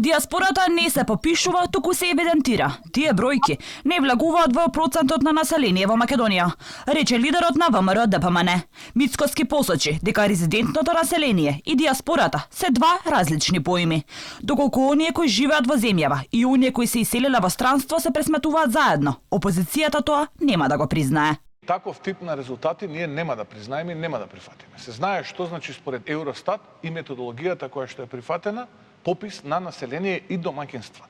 Диаспората не се попишува, туку се евидентира. Тие бројки не влегуваат во процентот на население во Македонија, рече лидерот на ВМРО ДПМН. Мицкоски посочи дека резидентното население и диаспората се два различни поими. Доколку оние кои живеат во земјава и оние кои се иселиле во странство се пресметуваат заедно, опозицијата тоа нема да го признае. Таков тип на резултати ние нема да признаеме и нема да прифатиме. Се знае што значи според Евростат и методологијата која што е прифатена, попис на население и домаќинства.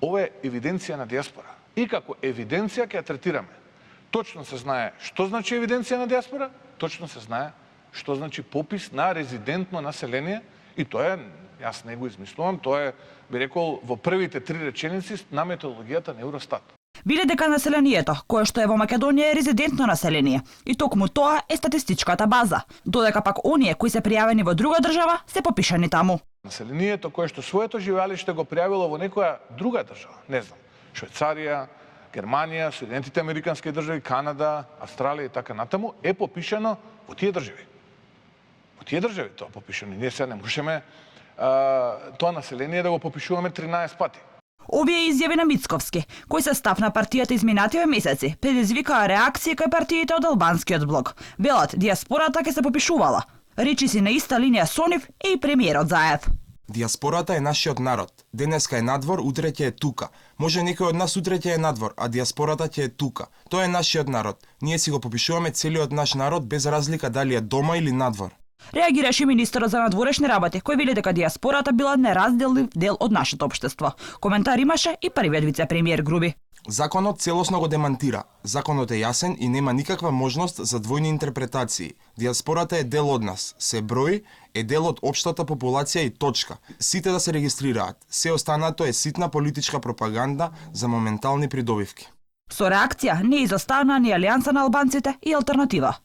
Ова е евиденција на диаспора. И како евиденција ќе ја третираме. Точно се знае што значи евиденција на диаспора, точно се знае што значи попис на резидентно население и тоа е, јас не го измислувам, тоа е, би рекол, во првите 3 реченици на методологијата на Евростат. Биле дека населението, кое што е во Македонија е резидентно население, и токму тоа е статистичката база, додека пак оние кои се пријавени во друга држава се попишани таму. Населението кое што своето живеалиште го пријавило во некоја друга држава, не знам, Швајцарија, Германија, Соединетите американски држави, Канада, Австралија и така натаму, е попишано во тие држави. Во тие држави тоа попишано. Ние сега не можеме тоа население да го попишуваме 13 пати. Овие изјави на Мицковски, кој се став на партијата изминативе месеци, предизвикаа реакции кај партиите од албанскиот блок. Велат, диаспората ќе се попишувала. Речи си на иста линија со нив и премиерот Заев. Диаспората е нашиот народ. Денеска е надвор, утре ќе е тука. Може некој од нас утре ќе е надвор, а диаспората ќе е тука. Тоа е нашиот народ. Ние си го попишуваме целиот наш народ без разлика дали е дома или надвор. Реагираше министерот за надворешни работи, кој вели дека диаспората била неразделив дел од нашето општество. Коментар имаше и првиот вице-премиер Груби. Законот целосно го демантира. Законот е јасен и нема никаква можност за двојни интерпретации. Диаспората е дел од нас. Се брои, е дел од општата популација и точка. Сите да се регистрираат. Се останато е ситна политичка пропаганда за моментални придобивки. Со реакција не изостана ни Алијанса на албанците и Алтернатива.